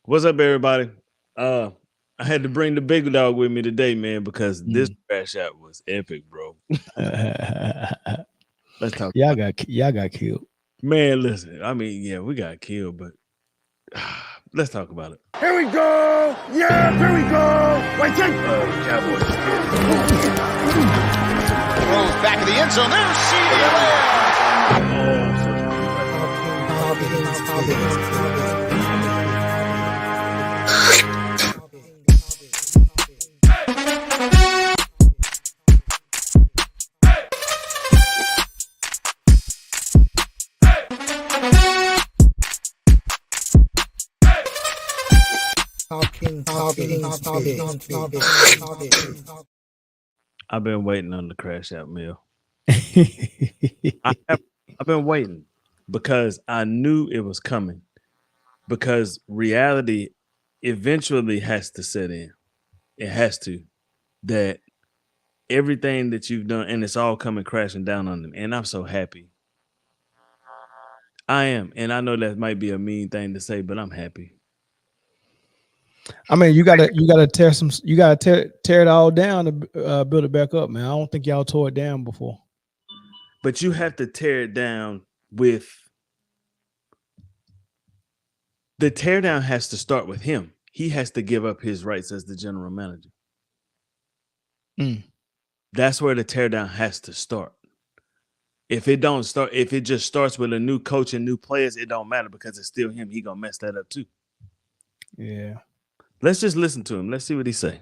What's up, everybody? I had to bring the big dog with me today, man, because this crash out was epic, bro. Let's talk about Y'all got killed. it. Man, listen. I mean, yeah, we got killed, but let's talk about it. Here we go! Yeah, here we go! Wait, take Cowboys. Throws back of the end zone. There's CeeDee Lamb. I've been waiting on the crash out, Mill. I've been waiting because I knew it was coming. Because reality eventually has to set in. It has to. That everything that you've done, and it's all coming crashing down on them. And I'm so happy. I am. And I know that might be a mean thing to say, but I'm happy. I mean, you gotta tear it all down to build it back up, man. I don't think y'all tore it down before. But you have to tear it down with the teardown has to start with him. He has to give up his rights as the general manager. That's where the teardown has to start. If it don't start, if it just starts with a new coach and new players, it don't matter because it's still him. He gonna mess that up too. Yeah. Let's just listen to him. Let's see what he say.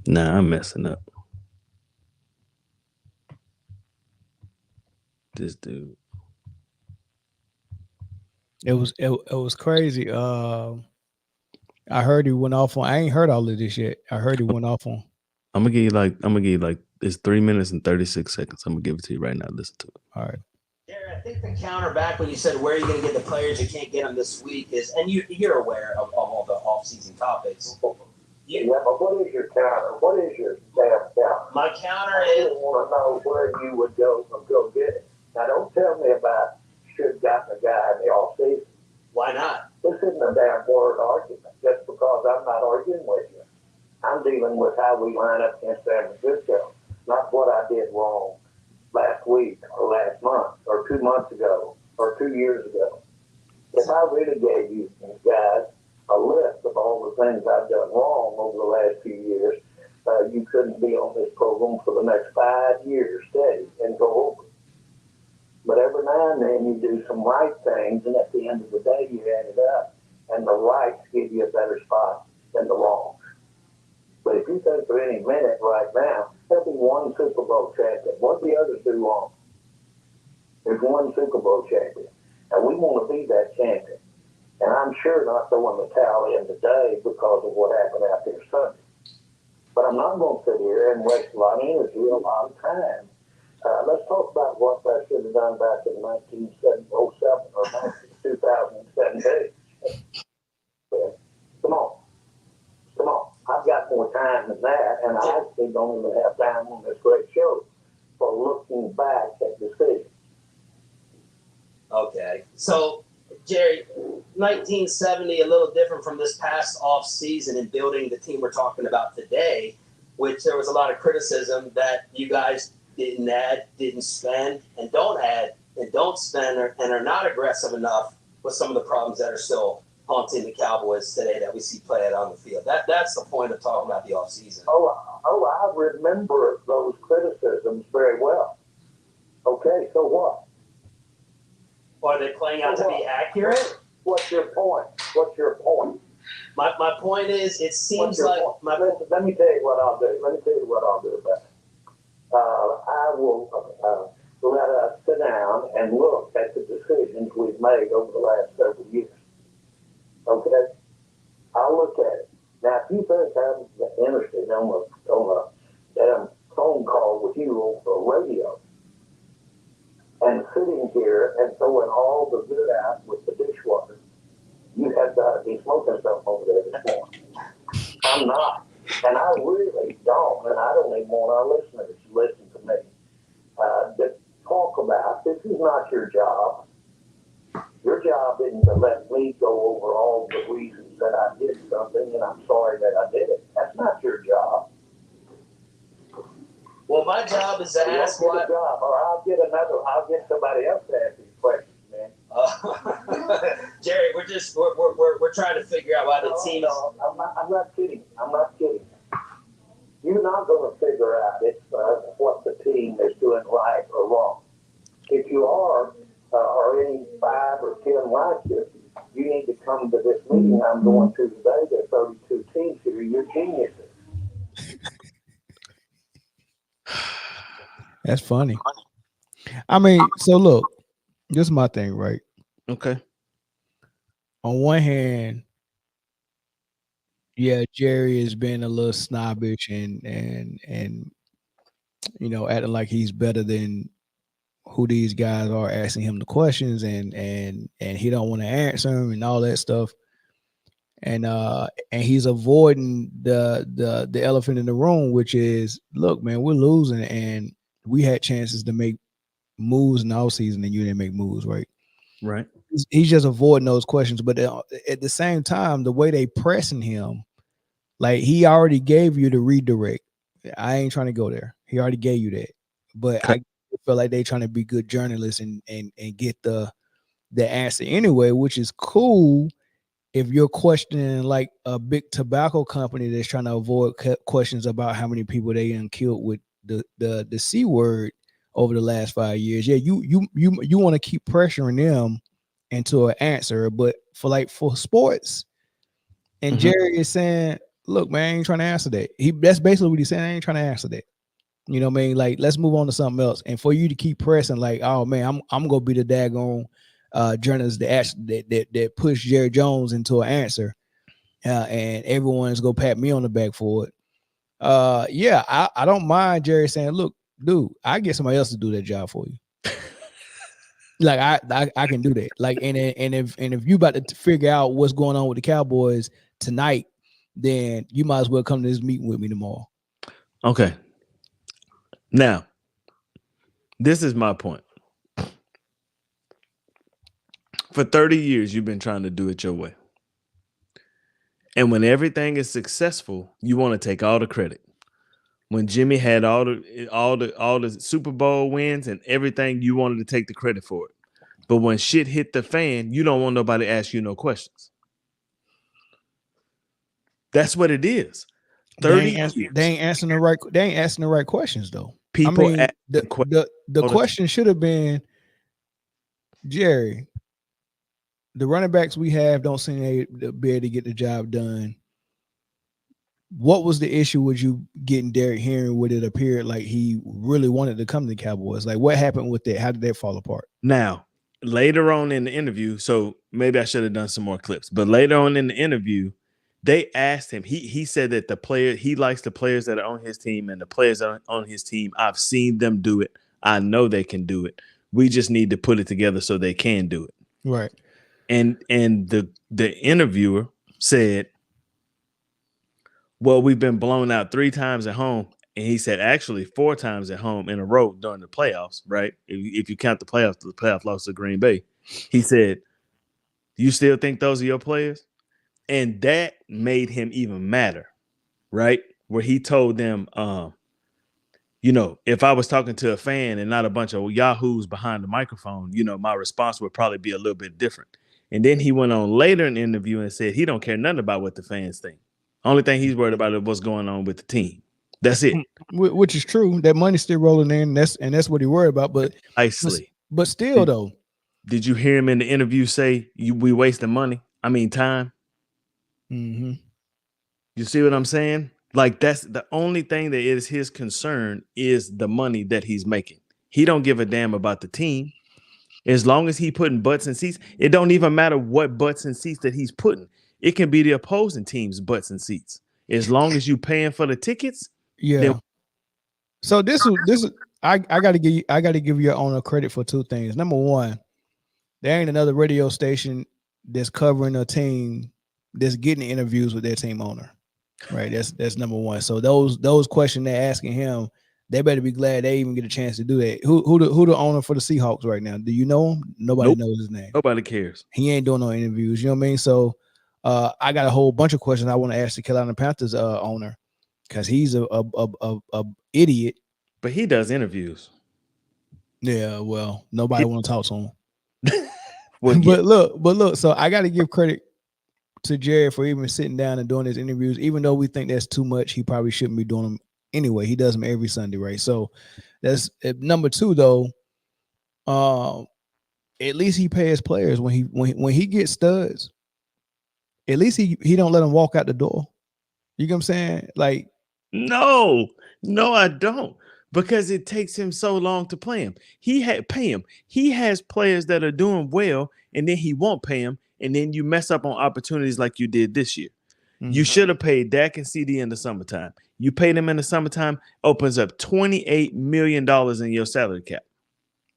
Nah, I'm messing up. This dude. It was crazy. I heard he went off on. I ain't heard all of this yet. I heard he went off on. I'm gonna give you like it's 3 minutes and 36 seconds. I'm gonna give it to you right now. Listen to it. All right. Jared, I think the counter back when you said where are you going to get the players you can't get them this week is, and you're aware of all the off-season topics. Yeah, but what is your counter? What is your damn counter? My counter is. I want to know where you would go get it. Now, don't tell me about should have gotten a guy in the off season. Why not? This isn't a damn word argument. Just because I'm not arguing with you, I'm dealing with how we line up against San Francisco, not what I did wrong last week or last month or 2 months ago or 2 years ago. If I really gave you guys a list of all the things I've done wrong over the last few years, you couldn't be on this program for the next 5 years steady and go over. But every now and then you do some right things, and at the end of the day you add it up, and the rights give you a better spot than the wrongs. But if you think for any minute right now, there'll be one Super Bowl champion. What do the others do wrong? There's one Super Bowl champion, and we want to be that champion. And I'm sure not throwing the towel in today because of what happened out there Sunday. But I'm not going to sit here and waste a lot of energy, a lot of time. Let's talk about what I should have done back in 1907 or 2017. Okay. Come on. I've got more time than that, and I actually don't even have time on this great show for looking back at decisions. Okay. So, Jerry, 1970, a little different from this past off season in building the team we're talking about today, which there was a lot of criticism that you guys didn't add, didn't spend, and don't add, and don't spend, and are not aggressive enough with some of the problems that are still haunting the Cowboys today that we see play out on the field. That's the point of talking about the offseason. I remember those criticisms very well. Okay, so what? Are they playing out to be accurate? What's your point? My point is, it seems like... Let me tell you what I'll do. About it. I will let us sit down and look at the decisions we've made over the last several years. Okay? I'll look at it. Now, if you think I'm interested on a phone call with you on the radio and sitting here and throwing all the good out with the dishwater, you have got to be smoking something over there this morning. I'm not. And I really don't, and I don't even want our listeners to listen to me. is not your job. Your job isn't to let me go over all the reasons that I did something and I'm sorry that I did it. That's not your job. Well, my job is to You ask don't get why. a job, or I'll get somebody else to ask these questions, man. Jerry, we're trying to figure out why the team is. No, I'm not kidding. I'm not kidding. You're not going to figure out what the team is doing right or wrong. If you are, or any 5 or 10 like you, you need to come to this meeting I'm going to today. There's 32 teams here. You're geniuses. That's funny. I mean, so look, this is my thing, right? Okay. On one hand, yeah, Jerry has been a little snobbish and you know, acting like he's better than who these guys are, asking him the questions and he don't want to answer them and all that stuff. And he's avoiding the elephant in the room, which is, look, man, we're losing and we had chances to make moves in the offseason and you didn't make moves, right? Right. He's just avoiding those questions. But at the same time, the way they pressing him, like he already gave you the redirect. I ain't trying to go there. He already gave you that. But Okay. I feel like they trying to be good journalists and get the answer anyway, which is cool if you're questioning like a big tobacco company that's trying to avoid questions about how many people they done killed with the C word over the last 5 years. Yeah, you want to keep pressuring them into an answer, but for sports, and Jerry is saying, look, man, I ain't trying to answer that. That's basically what he's saying. I ain't trying to answer that. You know what I mean? Like, let's move on to something else. And for you to keep pressing, like, oh man, I'm gonna be the daggone journalist that push Jerry Jones into an answer, and everyone's gonna pat me on the back for it. Yeah, I don't mind Jerry saying, look, dude, I get somebody else to do that job for you. Like I can do that. Like and if you about to figure out what's going on with the Cowboys tonight, then you might as well come to this meeting with me tomorrow. Okay. Now, this is my point. For 30 years, you've been trying to do it your way. And when everything is successful, you want to take all the credit. When Jimmy had all the Super Bowl wins and everything, you wanted to take the credit for it. But when shit hit the fan, you don't want nobody to ask you no questions. That's what it is. 30 years. They ain't asking the right questions though. People I mean, the question should have been, Jerry, the running backs we have don't seem to be able to get the job done. What was the issue with you getting Derrick Henry? Would it appear like he really wanted to come to the Cowboys? Like, what happened with that? How did that fall apart? Now, later on in the interview, so maybe I should have done some more clips, but later on in the interview, they asked him, he said that he likes the players that are on his team, and the players that are on his team, I've seen them do it. I know they can do it. We just need to put it together so they can do it. Right. And the interviewer said, well, we've been blown out 3 times at home. And he said, actually, 4 times at home in a row during the playoffs, right? If you count the playoff loss to Green Bay. He said, you still think those are your players? And that made him even madder, right? Where he told them, you know, if I was talking to a fan and not a bunch of yahoos behind the microphone, you know, my response would probably be a little bit different. And then he went on later in the interview and said he don't care nothing about what the fans think. Only thing he's worried about is what's going on with the team. That's it. Which is true. That money's still rolling in. That's what he worried about. But still, though. Did you hear him in the interview say we wasting money? I mean, time. Mm-hmm. You see what I'm saying? Like, that's the only thing that is his concern is the money that he's making. He don't give a damn about the team. As long as he putting butts in seats, it don't even matter what butts in seats that he's putting. It can be the opposing team's butts in seats. As long as you paying for the tickets. Yeah. So this is I gotta give your owner credit for 2 things. Number one, there ain't another radio station that's covering a team that's getting interviews with their team owner. Right. That's number one. So those questions they're asking him, They better be glad they even get a chance to do that. Who the owner for the Seahawks right now? Do you know him? Nobody Nope. knows his name. Nobody cares. He ain't doing no interviews. You know what I mean? So I got a whole bunch of questions I want to ask the Carolina Panthers owner because he's a idiot. But he does interviews. Yeah, well, nobody want to talk to him. Well, but look. So I got to give credit to Jared for even sitting down and doing his interviews, even though we think that's too much. He probably shouldn't be doing them anyway. He does them every Sunday, right? So that's number two, though. At least he pays players when he gets studs. At least he don't let them walk out the door. You get what I'm saying? Like, no, I don't, because it takes him so long to play him. Pay him. He has players that are doing well, and then he won't pay him, and then you mess up on opportunities like you did this year. Mm-hmm. You should have paid Dak and CD in the summertime. You paid him in the summertime, opens up $28 million in your salary cap.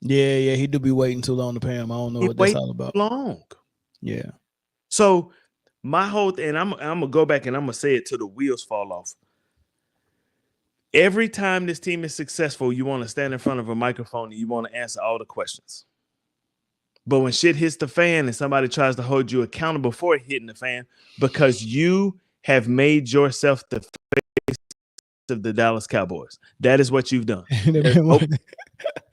Yeah, he do be waiting too long to pay him. I don't know what that's all about. Long. Yeah. So my whole thing, and I'm gonna go back and I'm gonna say it till the wheels fall off. Every time this team is successful, you want to stand in front of a microphone and you want to answer all the questions. But when shit hits the fan and somebody tries to hold you accountable for it hitting the fan, because you have made yourself the face of the Dallas Cowboys. That is what you've done.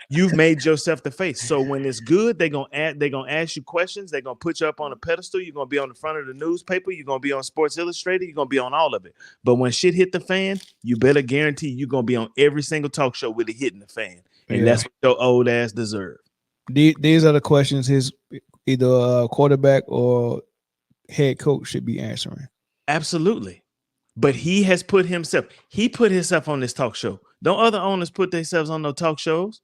You've made yourself the face. So when it's good, they're gonna ask you questions. They're gonna put you up on a pedestal. You're gonna be on the front of the newspaper. You're gonna be on Sports Illustrated. You're gonna be on all of it. But when shit hit the fan, you better guarantee you're gonna be on every single talk show with it hitting the fan, and that's what your old ass deserves. These are the questions his either quarterback or head coach should be answering. Absolutely. But he has put himself on this talk show. Don't other owners put themselves on no talk shows?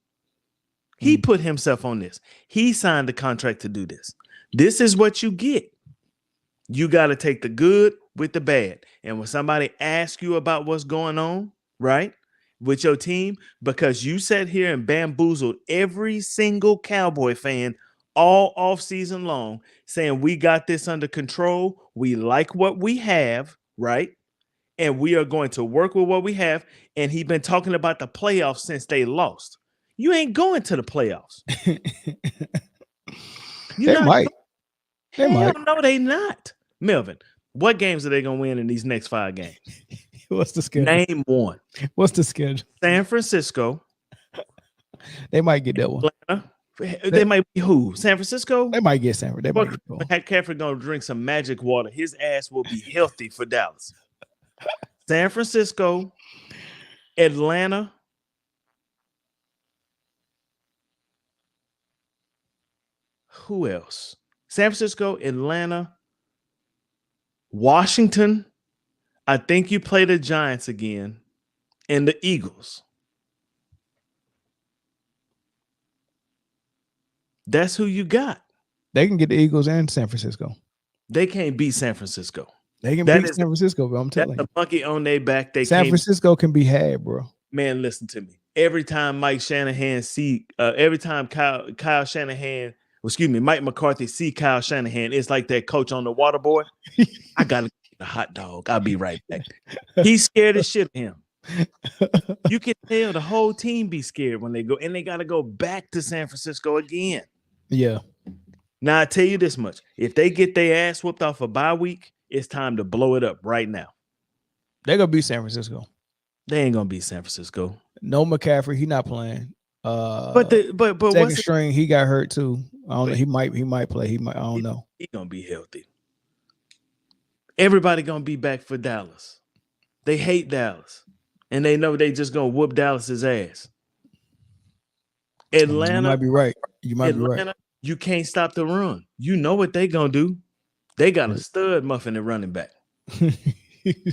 He put himself on this. He signed the contract to do this. This is what you get. You got to take the good with the bad. And when somebody asks you about what's going on, right, with your team, because you sat here and bamboozled every single Cowboy fan all offseason long, saying we got this under control. We like what we have, right? And we are going to work with what we have. And he's been talking about the playoffs since they lost. You ain't going to the playoffs. They might. No, they not. Melvin, what games are they going to win in these next 5 games? What's the schedule? Name one. What's the schedule? San Francisco. They might get that one. Atlanta. They might be who? San Francisco? They might get San Francisco. McCaffrey going to drink some magic water. His ass will be healthy for Dallas. San Francisco, Atlanta, who else? San Francisco, Atlanta, Washington. I think you play the Giants again, and the Eagles. That's who you got. They can get the Eagles and San Francisco. They can't beat San Francisco. They can beat San Francisco, bro. I'm telling you. That's a monkey on their back. San Francisco can be had, bro. Man, listen to me. Every time Mike McCarthy see Kyle Shanahan, it's like that coach on the water boy. I gotta get a hot dog. I'll be right back. He's scared as shit of him. You can tell the whole team be scared when they go, and they gotta go back to San Francisco again. Yeah. Now I tell you this much: if they get their ass whooped off a bye week, it's time to blow it up right now. They're gonna beat San Francisco. They ain't gonna beat San Francisco. No McCaffrey, he not playing. But second string, he got hurt too. I don't know. He might play. I don't know. He gonna be healthy. Everybody gonna be back for Dallas. They hate Dallas, and they know they just gonna whoop Dallas's ass. Atlanta, you might be right. You might be right. You can't stop the run. You know what they gonna do? They got a stud muffin at running back.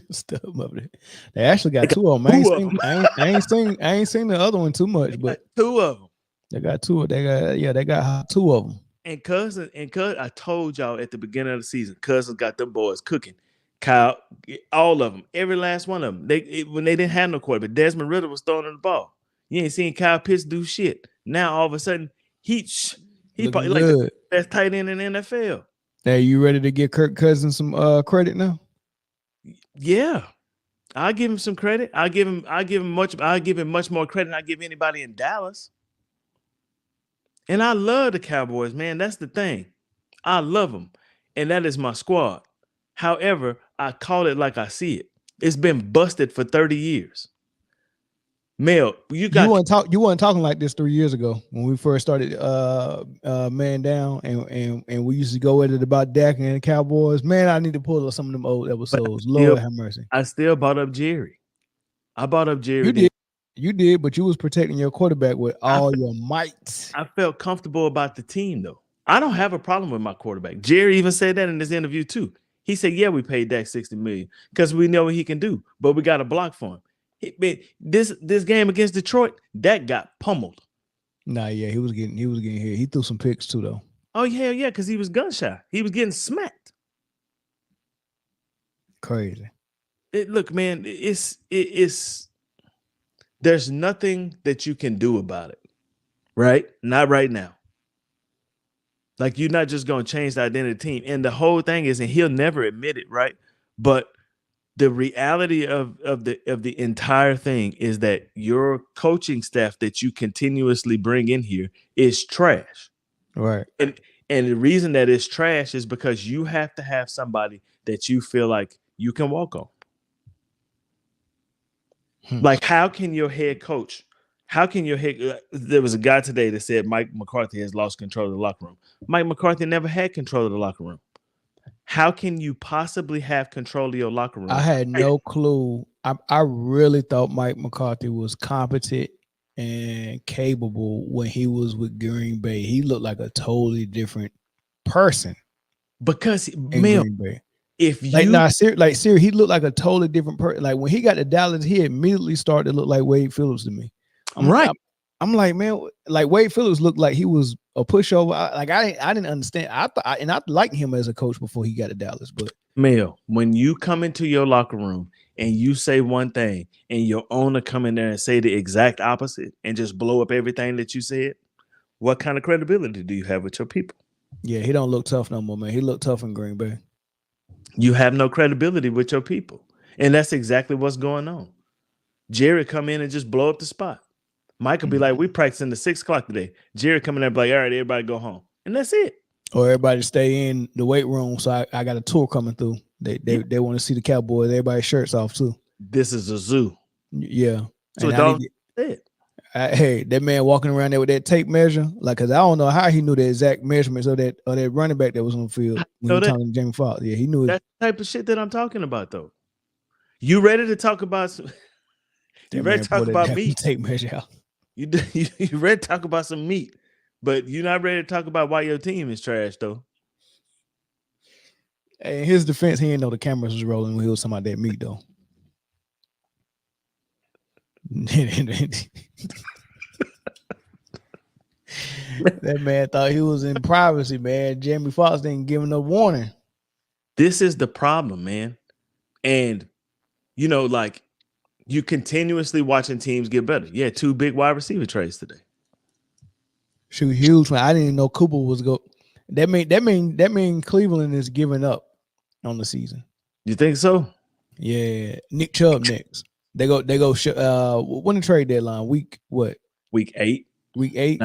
Stud muffin. They actually got 2 of them. I ain't seen the other one too much, but 2 of them. They got 2. They got 2 of them. And Cousin, I told y'all at the beginning of the season, Cousins got them boys cooking. Kyle, all of them, every last one of them. When they didn't have no quarterback, Desmond Ritter was throwing the ball. You ain't seen Kyle Pitts do shit. Now all of a sudden he probably like the best tight end in the NFL. Hey, you ready to give Kirk Cousins some credit now? Yeah. I'll give him some credit. I'll give him much more credit than I give anybody in Dallas. And I love the Cowboys, man. That's the thing. I love them. And that is my squad. However, I call it like I see it. It's been busted for 30 years. Mel, you weren't talking like this 3 years ago when we first started Man Down and we used to go at it about Dak and the Cowboys. Man, I need to pull up some of them old episodes. Lord have mercy. I still brought up Jerry. I brought up Jerry. You did, but you was protecting your quarterback with all your might. I felt comfortable about the team, though. I don't have a problem with my quarterback. Jerry even said that in his interview, too. He said, yeah, we paid Dak $60 million because we know what he can do, but we got a block for him. This game against Detroit, Dak got pummeled. Nah, yeah, he was getting hit. He threw some picks, too, though. Oh, yeah, because he was gun shy. He was getting smacked. Crazy. Look, man, it's there's nothing that you can do about it, right? Not right now. Like, you're not just going to change the identity of the team. And the whole thing is, and he'll never admit it, right? But the reality of the entire thing is that your coaching staff that you continuously bring in here is trash. Right. And the reason that it's trash is because you have to have somebody that you feel like you can walk on. Like, how can your head coach, there was a guy today that said Mike McCarthy has lost control of the locker room. Mike McCarthy never had control of the locker room. How can you possibly have control of your locker room? I had no clue. I really thought Mike McCarthy was competent and capable when he was with Green Bay. He looked like a totally different person. Because, Green Bay. If you seriously, he looked like a totally different person. Like when he got to Dallas, he immediately started to look like Wade Phillips to me. I'm like, man, like Wade Phillips looked like he was a pushover. I didn't understand. I liked him as a coach before he got to Dallas. But Mel, when you come into your locker room and you say one thing, and your owner come in there and say the exact opposite and just blow up everything that you said, what kind of credibility do you have with your people? Yeah, he don't look tough no more, man. He looked tough in Green Bay. You have no credibility with your people. And that's exactly what's going on. Jerry come in and just blow up the spot. Mike will be like, we practicing to 6 o'clock today. Jerry come in there and be like, all right, everybody go home. And that's it. Or everybody stay in the weight room. So I got a tour coming through. They want to see the Cowboys. Everybody's shirts off too. This is a zoo. Yeah. So don't it. Hey, that man walking around there with that tape measure, like, cause I don't know how he knew the exact measurements of that running back that was on the field when he talking to Jamie Foxx. Yeah, he knew that type of shit that I'm talking about, though. You ready to talk about some? You ready to talk about meat? Tape measure out. You ready to talk about some meat, but you're not ready to talk about why your team is trash, though. Hey, in his defense, he didn't know the cameras was rolling when he was talking about that meat, though. That man thought he was in privacy, man. Jamie Foxx didn't give him no warning. This is the problem, man. And like, you continuously watching teams get better. Yeah, 2 big wide receiver trades today. Shoot, huge, man. I didn't even know Cooper was go. That mean Cleveland is giving up on the season. You think so? Yeah, Nick Chubb next. They go. When the trade deadline? Week what? Week 8. Week 8.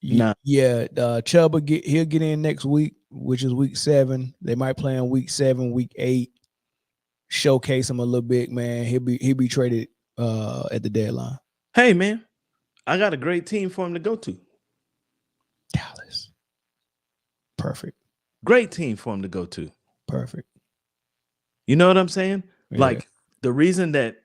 Nah. Yeah. Chubb he'll get in next week, which is week 7. They might play on week 7, week 8. Showcase him a little bit, man. He'll be traded at the deadline. Hey, man, I got a great team for him to go to. Dallas. Perfect. Great team for him to go to. Perfect. You know what I'm saying? Yeah. Like, the reason that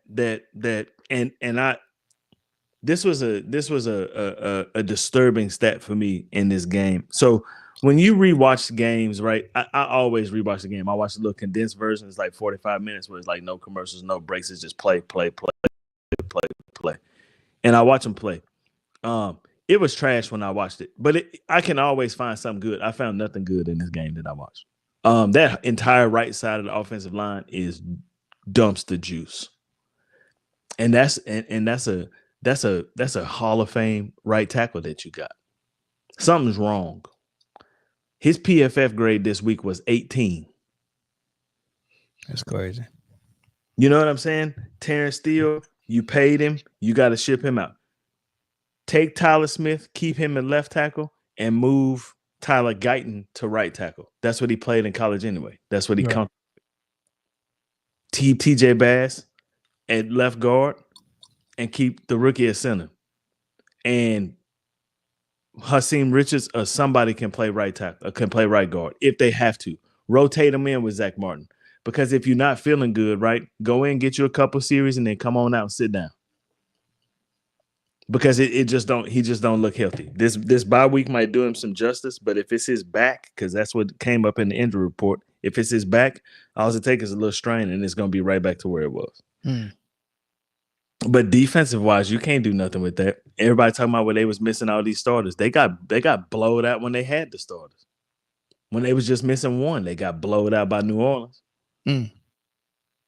this was a disturbing stat for me in this game. So when you rewatch games, right? I always rewatch the game. I watch a little condensed version. It's like 45 minutes where it's like no commercials, no breaks. It's just play. And I watch them play. It was trash when I watched it, but I can always find something good. I found nothing good in this game that I watched. That entire right side of the offensive line is dumpster juice. And that's a Hall of Fame right tackle that you got. Something's wrong. His PFF grade this week was 18. That's crazy. You know what I'm saying? Terrence Steele, you paid him, you got to ship him out. Take Tyler Smith, keep him at left tackle, and move Tyler Guyton to right tackle. That's what he played in college anyway. That's what he Right. TJ Bass at left guard and keep the rookie at center. And Hakeem Richards or somebody can play right tackle, can play right guard if they have to. Rotate them in with Zach Martin. Because if you're not feeling good, right, go in, get you a couple series, and then come on out and sit down. Because he just don't look healthy. This bye week might do him some justice, but if it's his back, because that's what came up in the injury report, if it's his back, all it takes is a little strain, and it's going to be right back to where it was. But defensive wise, you can't do nothing with that. Everybody talking about where they was missing all these starters. They got blowed out when they had the starters. When they was just missing one, they got blowed out by New Orleans. You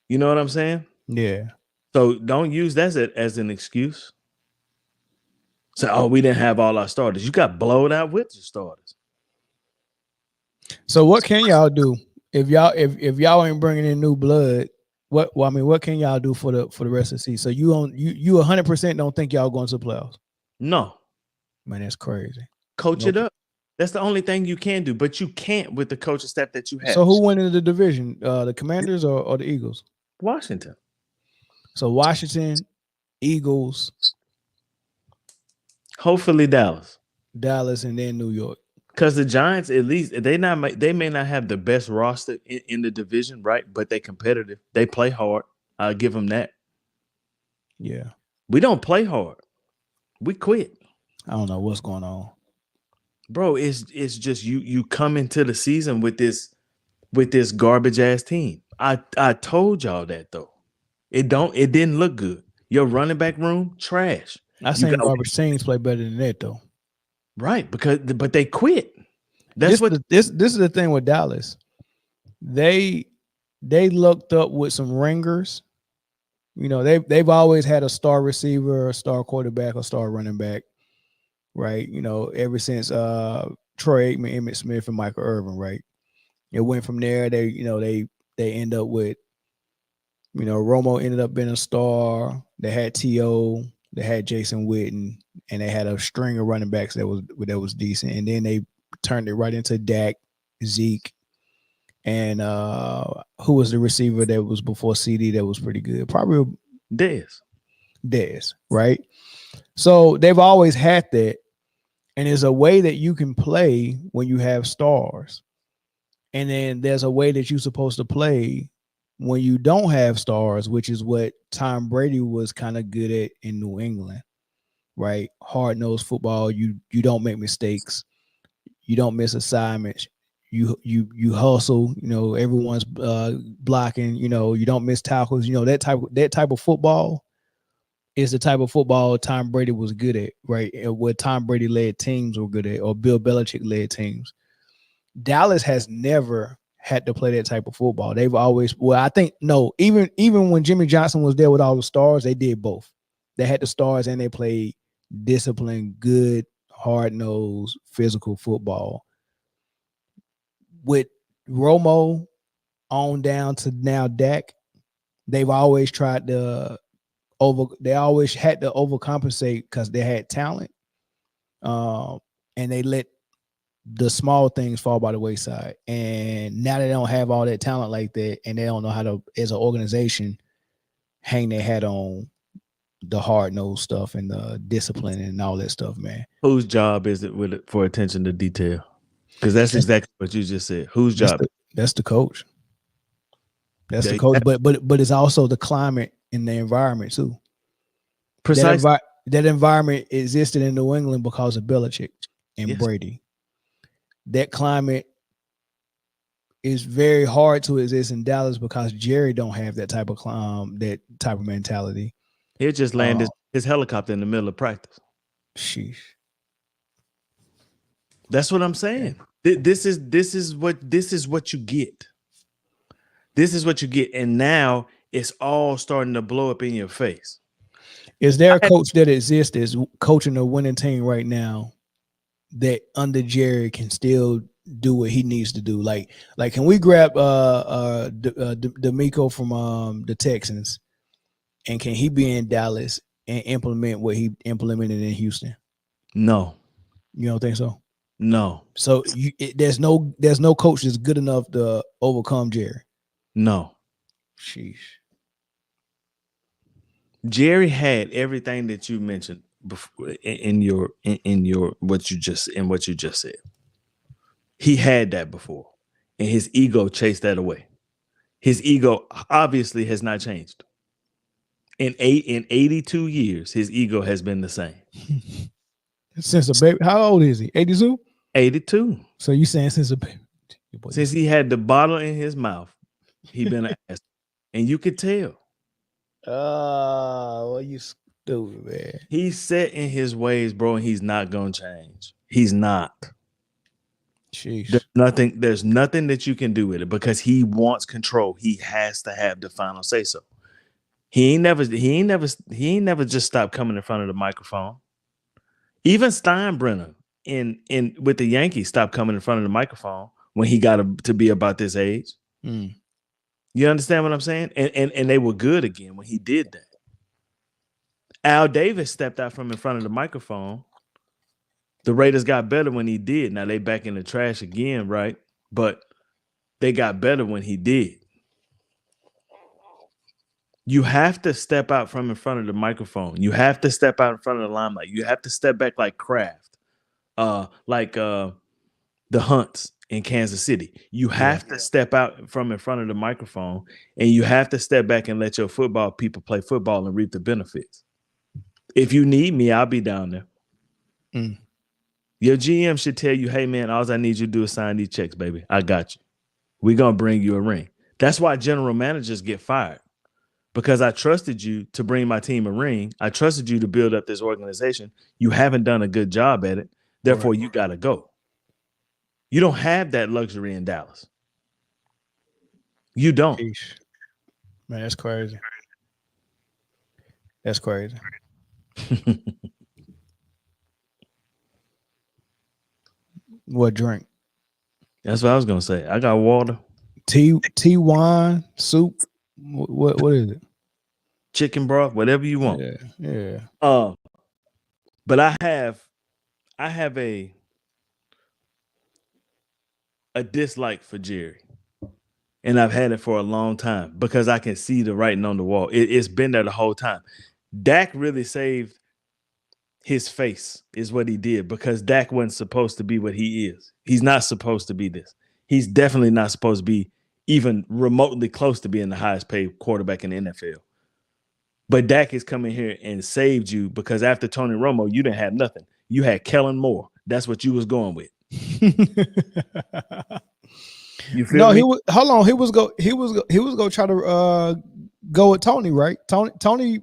know what I'm saying? Yeah. So don't use that as an excuse. So, we didn't have all our starters. You got blowed out with your starters. So what can y'all do if y'all ain't bringing in new blood? What can y'all do for the rest of the season? So you 100% don't think y'all going to the playoffs? No, man, that's crazy. Coach it up. That's the only thing you can do, but you can't with the coaching staff that you have. So who went into the division? The Commanders or the Eagles? Washington. So Washington, Eagles, hopefully Dallas, and then New York. Because the Giants, at least they may not have the best roster in the division, right? But they competitive. They play hard. I'll give them that. Yeah, we don't play hard. We quit. I don't know what's going on, bro. It's just you come into the season with this garbage ass team. I told y'all that though. It didn't look good. Your running back room, trash. I seen garbage teams play better than that though. Right, but they quit. This is the thing with Dallas. They looked up with some ringers. You know, they've always had a star receiver, a star quarterback, a star running back, right? You know, ever since Troy Aikman, Emmitt Smith, and Michael Irvin, right? It went from there. They end up with, you know, Romo ended up being a star. They had T.O., they had Jason Witten, and they had a string of running backs that was decent. And then they turned it right into Dak, Zeke, and who was the receiver that was before CD that was pretty good? Probably Dez, right? So they've always had that. And there's a way that you can play when you have stars. And then there's a way that you're supposed to play when you don't have stars, which is what Tom Brady was kind of good at in New England, right? Hard-nosed football. You don't make mistakes. You don't miss assignments. You hustle. You know, everyone's blocking. You know, you don't miss tackles. You know, that type of football is the type of football Tom Brady was good at, right? And what Tom Brady led teams were good at, or Bill Belichick led teams. Dallas has never had to play that type of football. They've always, even when Jimmy Johnson was there with all the stars, they did both. They had the stars and they played disciplined, good, hard-nosed, physical football. With Romo on down to now Dak, they've always tried to they always had to overcompensate because they had talent. And they let the small things fall by the wayside. And now they don't have all that talent like that, and they don't know how to, as an organization, hang their hat on the hard-nosed stuff and the discipline and all that stuff, man. Whose job is it for attention to detail? Because that's exactly what you just said. Whose job? That's the coach. That's the coach. But it's also the climate and the environment too. Precisely. That environment existed in New England because of Belichick and Brady. That climate is very hard to exist in Dallas because Jerry don't have that type of mentality. He'll just land his helicopter in the middle of practice. Sheesh. That's what I'm saying. This is what you get. This is what you get, and now it's all starting to blow up in your face. Is there a coach that exists as coaching a winning team right now that under Jerry can still do what he needs to do. Like can we grab D'Amico from the Texans, and can he be in Dallas and implement what he implemented in Houston? No. You don't think so? No. So there's no coach that's good enough to overcome Jerry. No. Sheesh. Jerry had everything that you mentioned before in your what you just said. He had that before, and his ego chased that away. His ego obviously has not changed. In 82 years, his ego has been the same. Since a baby, how old is he? 82? 82. So you saying since a baby? Since he had the bottle in his mouth, he been an ass, and you could tell. Well, you stupid, man. He's set in his ways, bro, and he's not gonna change. He's not. Sheesh. There's nothing that you can do with it because he wants control. He has to have the final say so. He ain't never just stopped coming in front of the microphone. Even Steinbrenner in with the Yankees stopped coming in front of the microphone when he got to be about this age. Mm. You understand what I'm saying? And they were good again when he did that. Al Davis stepped out from in front of the microphone. The Raiders got better when he did. Now they back in the trash again, right? But they got better when he did. You have to step out from in front of the microphone. You have to step out in front of the limelight. You have to step back like Kraft, like the Hunts in Kansas City. You have to step out from in front of the microphone, and you have to step back and let your football people play football and reap the benefits. If you need me, I'll be down there. Mm. Your GM should tell you, hey, man, all I need you to do is sign these checks, baby. I got you. We're going to bring you a ring. That's why general managers get fired, because I trusted you to bring my team a ring. I trusted you to build up this organization. You haven't done a good job at it. Therefore, you got to go. You don't have that luxury in Dallas. You don't. Sheesh. Man, that's crazy. That's crazy. What drink? That's what I was gonna say. I got water, Tea, wine, soup. What is it? chicken broth, whatever you want. Yeah. But I have a dislike for Jerry, and I've had it for a long time because I can see the writing on the wall. It's been there the whole time. Dak really saved his face, is what he did, because Dak wasn't supposed to be what he is. He's not supposed to be this. He's definitely not supposed to be even remotely close to being the highest paid quarterback in the NFL. But Dak is coming here and saved you, because after Tony Romo, you didn't have nothing. You had Kellen Moore. That's what you was going with. You feel me? Hold on. He was go try to go with Tony, right? Tony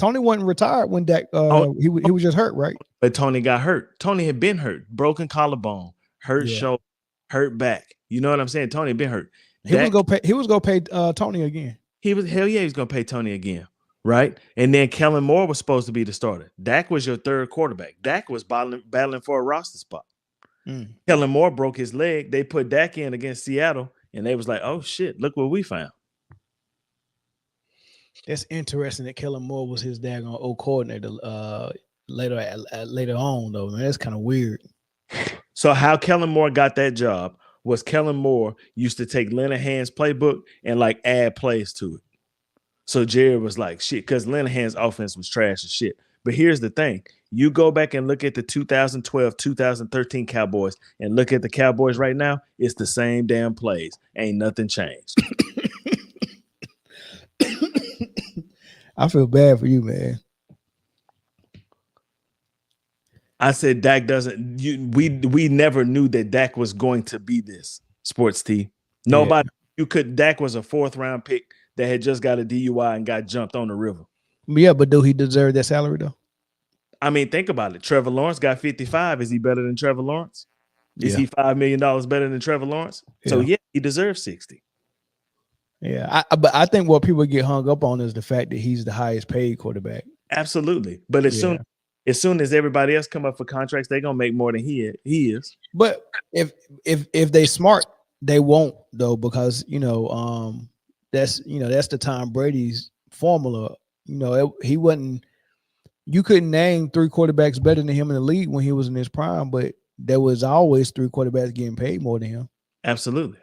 wasn't retired when Dak he was just hurt, right? But Tony got hurt. Tony had been hurt, broken collarbone, hurt shoulder, hurt back. You know what I'm saying? Tony had been hurt. He was gonna pay Tony again. He was gonna pay Tony again, right? And then Kellen Moore was supposed to be the starter. Dak was your third quarterback. Dak was battling for a roster spot. Kellen Moore broke his leg. They put Dak in against Seattle, and they was like, "Oh shit, look what we found." That's interesting that Kellen Moore was his daggone old coordinator later on, though, man. That's kind of weird. So how Kellen Moore got that job was Kellen Moore used to take Linehan's playbook and like add plays to it. So Jerry was like, shit, because Linehan's offense was trash as shit. But here's the thing. You go back and look at the 2012, 2013 Cowboys and look at the Cowboys right now, it's the same damn plays. Ain't nothing changed. I feel bad for you, man. I said Dak doesn't. We never knew that Dak was going to be this, Sports T. Nobody. Yeah. Dak was a 4th round pick that had just got a DUI and got jumped on the river. Yeah, but do he deserve that salary though? I mean, think about it. Trevor Lawrence got 55. Is he better than Trevor Lawrence? Is he $5 million better than Trevor Lawrence? Yeah. So yeah, he deserves 60. Yeah, but I think what people get hung up on is the fact that he's the highest paid quarterback. Absolutely, but as soon As soon as everybody else come up for contracts, they're gonna make more than he is. But if they smart, they won't though, because that's the Tom Brady's formula. He wasn't. You couldn't name 3 quarterbacks better than him in the league when he was in his prime, but there was always 3 quarterbacks getting paid more than him. Absolutely.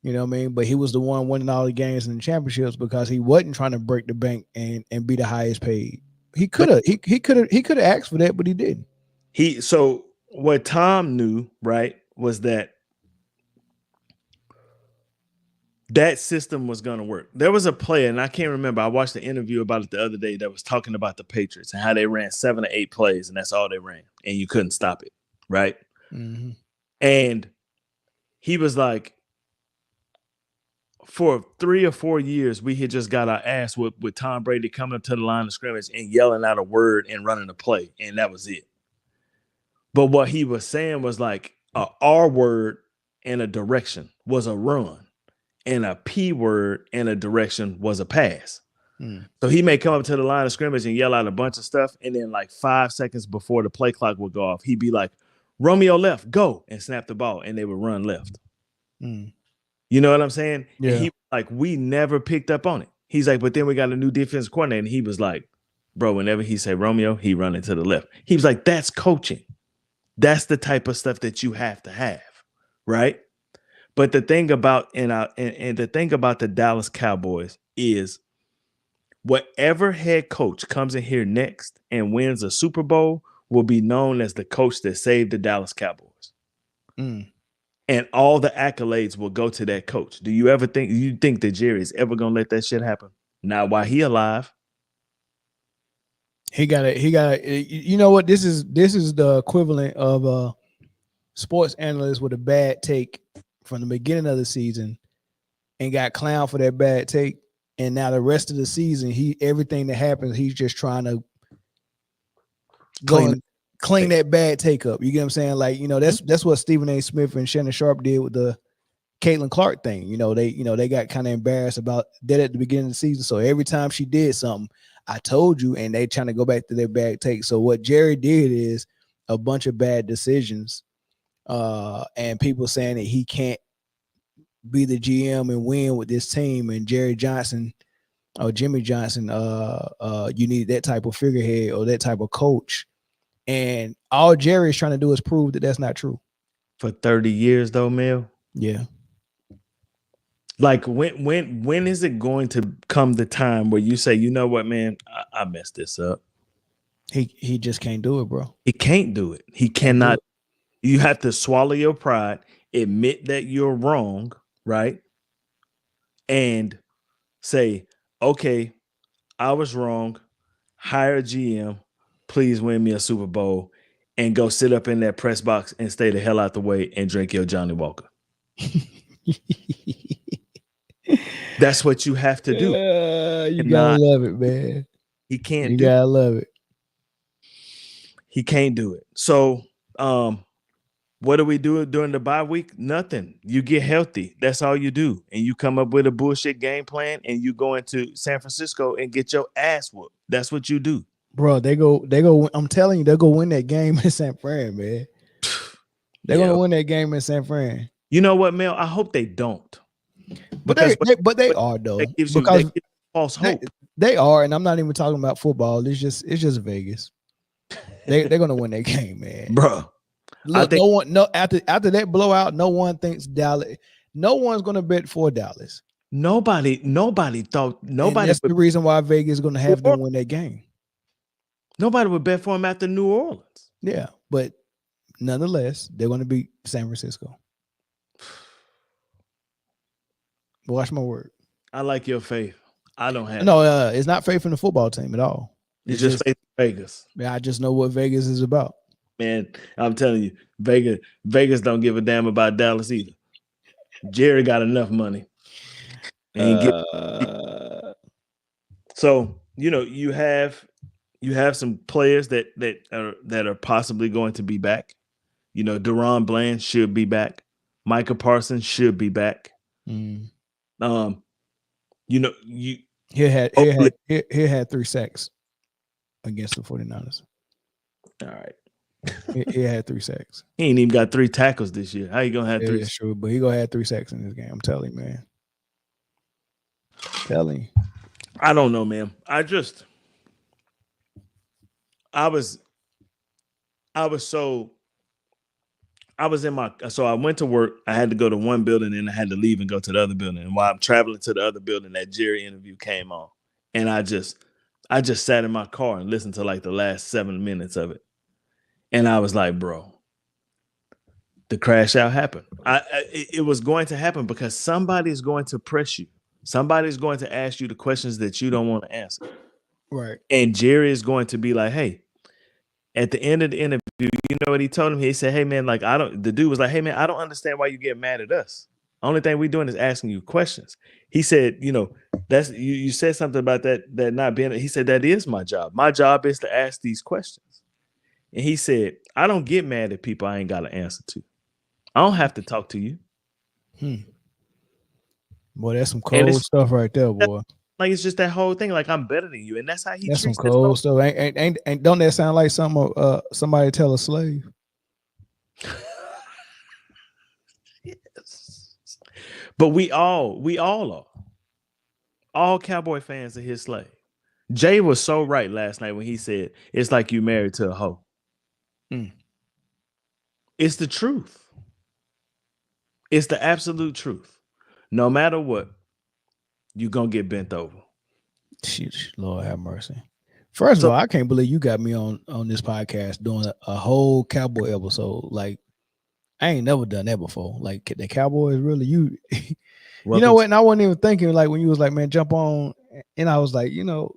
You know what I mean? But he was the one winning all the games in the championships because he wasn't trying to break the bank and be the highest paid. He could have asked for that, but he didn't. So what Tom knew, right, was that system was going to work. There was a player, and I can't remember. I watched an interview about it the other day that was talking about the Patriots and how they ran 7 or 8 plays, and that's all they ran, and you couldn't stop it, right? Mm-hmm. And he was like, for 3 or 4 years, we had just got our ass whipped with Tom Brady coming up to the line of scrimmage and yelling out a word and running a play, and that was it. But what he was saying was like a R word and a direction was a run, and a P word and a direction was a pass. So he may come up to the line of scrimmage and yell out a bunch of stuff, and then like 5 seconds before the play clock would go off, he'd be like, Romeo left, go, and snap the ball, and they would run left. You know what I'm saying? Yeah. And he like, we never picked up on it. He's like, but then we got a new defensive coordinator, and he was like, bro, whenever he say Romeo, he running to the left. He was like, that's coaching. That's the type of stuff that you have to have, right? But the thing about the thing about the Dallas Cowboys is whatever head coach comes in here next and wins a Super Bowl will be known as the coach that saved the Dallas Cowboys. And all the accolades will go to that coach. Do you think that Jerry is ever gonna let that shit happen? Not while he alive. He got you know what? This is the equivalent of a sports analyst with a bad take from the beginning of the season and got clowned for that bad take. And now the rest of the season, everything that happens, he's just trying to clean that bad take up. You get what I'm saying? Like, that's what Stephen A. Smith and Shannon Sharp did with the Caitlin Clark thing. They got kind of embarrassed about that at the beginning of the season. So every time she did something, I told you, and they trying to go back to their bad take. So what Jerry did is a bunch of bad decisions, and people saying that he can't be the GM and win with this team. And Jerry Johnson or Jimmy Johnson, you need that type of figurehead or that type of coach. And all Jerry is trying to do is prove that that's not true. For 30 years, though, Mel. Yeah. Like when is it going to come the time where you say, you know what, man, I messed this up? He just can't do it, bro. He can't do it. He cannot. You have to swallow your pride, admit that you're wrong, right? And say, okay, I was wrong. Hire a GM. Please win me a Super Bowl, and go sit up in that press box and stay the hell out the way and drink your Johnny Walker. That's what you have to do. You gotta love it, man. He can't. You gotta love it. He can't do it. So, what do we do during the bye week? Nothing. You get healthy. That's all you do, and you come up with a bullshit game plan, and you go into San Francisco and get your ass whooped. That's what you do. Bro, they go. I'm telling you, they're gonna win that game in San Fran, man. They're gonna win that game in San Fran. You know what, Mel? I hope they don't. But they are though. That gives you false hope. They are, and I'm not even talking about football. It's just Vegas. They're gonna win that game, man. Bro. Look, after that blowout, no one thinks Dallas. No one's gonna bet for Dallas. Nobody thought. That's the reason why Vegas is gonna have them win that game. Nobody would bet for him after New Orleans. Yeah, but nonetheless, they're going to beat San Francisco. Watch my word. I like your faith. I don't have. No, it's not faith in the football team at all. It's just faith in Vegas. Yeah, I just know what Vegas is about. Man, I'm telling you, Vegas don't give a damn about Dallas either. Jerry got enough money. So you have some players that are possibly going to be back. Deron Bland should be back. Micah Parsons should be back. He had 3 sacks against the 49ers. All right. He had 3 sacks. He ain't even got 3 tackles this year. How you gonna have Yeah, 3? that's true, but he gonna have 3 sacks in this game. I'm telling you, man. Telling you. I don't know, man. I was in my, so I went to work. I had to go to one building and I had to leave and go to the other building. And while I'm traveling to the other building, that Jerry interview came on. And I just sat in my car and listened to like the last 7 minutes of it. And I was like, bro, the crash out happened. It was going to happen because somebody's going to press you. Somebody's going to ask you the questions that you don't want to answer. Right. And Jerry is going to be like, hey, at the end of the interview, you know what he told him? He said, hey, man, like, the dude was like, hey, man, I don't understand why you get mad at us. Only thing we're doing is asking you questions. He said, you know, that's you said something about that not being, he said, that is my job. My job is to ask these questions. And he said, I don't get mad at people I ain't got an answer to. I don't have to talk to you. Boy, that's some cold stuff right there, boy. Like, it's just that whole thing. Like, I'm better than you. And that's how he That's some treats this cold stuff. Ain't don't that sound like somebody tell a slave? Yes. But we all are. All Cowboy fans are his slave. Jay was so right last night when he said, it's like you married to a hoe. It's the truth. It's the absolute truth. No matter what, you're going to get bent over. Shit, Lord have mercy. First of all, I can't believe you got me on this podcast doing a whole Cowboy episode. Like, I ain't never done that before. Like, the Cowboys really, you know what? And I wasn't even thinking, like, when you was like, man, jump on. And I was like, you know,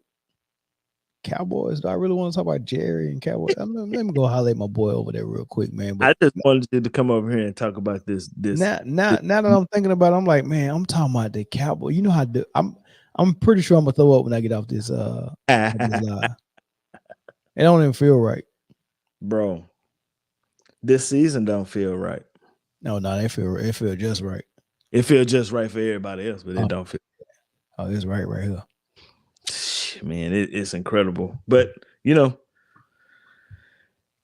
Cowboys, do I really want to talk about Jerry and Cowboys? Let me go holler at my boy over there real quick, man. But I just wanted you to come over here and talk about this. Now that I'm thinking about it, I'm like, man, I'm talking about the Cowboy. You know how I'm pretty sure I'm gonna throw up when I get off this live. It don't even feel right. Bro, this season don't feel right. No, it feel just right. It feels just right for everybody else, but it don't feel. Oh, it's right here. Man, it's incredible. But, you know,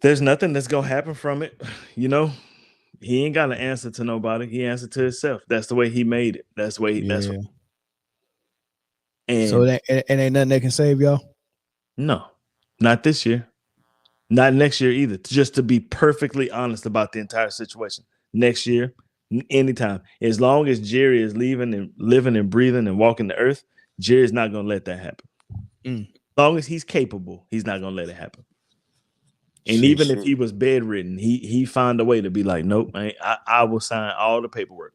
there's nothing that's going to happen from it. You know, he ain't got an answer to nobody. He answered to himself. That's the way he made it. That's the way. That's what, and so it ain't nothing that can save y'all? No, not this year. Not next year either. Just to be perfectly honest about the entire situation. Next year, anytime. As long as Jerry is living and breathing and walking the earth, Jerry's not going to let that happen. As long as he's capable, he's not going to let it happen. And even if he was bedridden, he found a way to be like, nope, I will sign all the paperwork.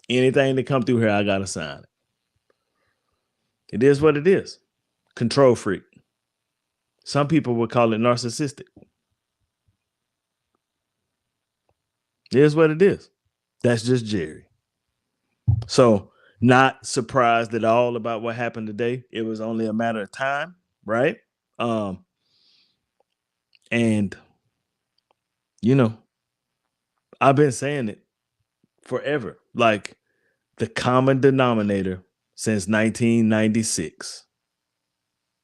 Anything that come through here, I got to sign it. It is what it is. Control freak. Some people would call it narcissistic. It is what it is. That's just Jerry. So, not surprised at all about what happened today. It was only a matter of time, right? And, you know, I've been saying it forever. Like, the common denominator since 1996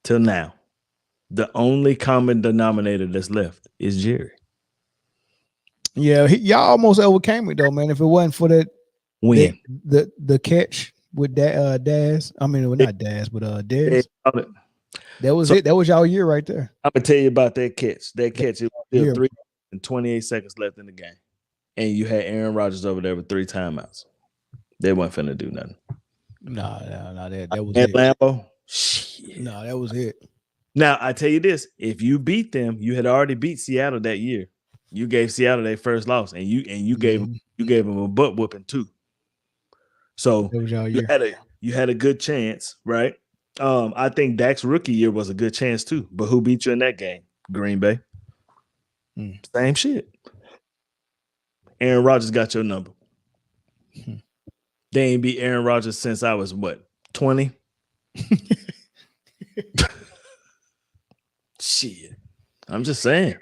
till now, the only common denominator that's left is Jerry. Yeah, y'all almost overcame it though, man. If it wasn't for that the catch with that Daz, I mean, well, not Daz, but Dez. That was it. That was y'all year right there. I'm gonna tell you about that catch. It was still 3 and 28 seconds left in the game, and you had Aaron Rodgers over there with 3 timeouts. They wasn't finna do nothing. No, that was it. Lambeau. No, that was it. Now I tell you this: if you beat them, you had already beat Seattle that year. You gave Seattle their first loss, and you gave them a butt whooping too. So you had a good chance, right? I think Dak's rookie year was a good chance too. But who beat you in that game? Green Bay. Same shit. Aaron Rodgers got your number. They ain't beat Aaron Rodgers since I was what, 20? Shit. I'm just saying.